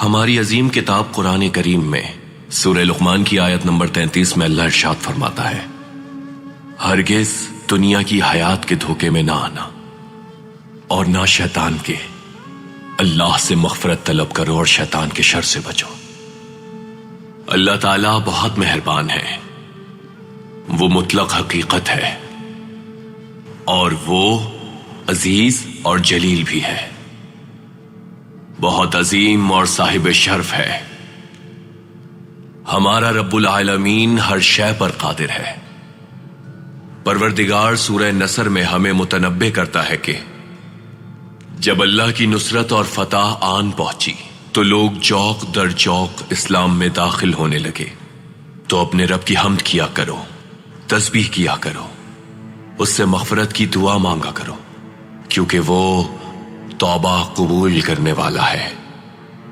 हमारी अजीम किताब कुरान करीम में सूरह लुक़मान की आयत नंबर 33 में अल्लाह इरशाद फरमाता है, हरगिज दुनिया की हयात के धोखे में ना आना और ना शैतान के। अल्लाह से मग़फ़िरत तलब करो और शैतान के शर से बचो। अल्लाह ताला बहुत मेहरबान है, वो मुतलक हकीकत है और वो अजीज और जलील भी है, बहुत अजीम और साहिब शर्फ है। हमारा रब्बुल आलमीन हर शय पर कादिर है। परवरदिगार सूरह नसर में हमें मुतनब्बे करता है कि जब अल्लाह की नुसरत और फतह आन पहुंची तो लोग चौक दर चौक इस्लाम में दाखिल होने लगे। तो अपने रब की हम्द किया करो, तस्बीह किया करो, उससे मग़फ़िरत की दुआ मांगा करो, क्योंकि वो तौबा कबूल करने वाला है।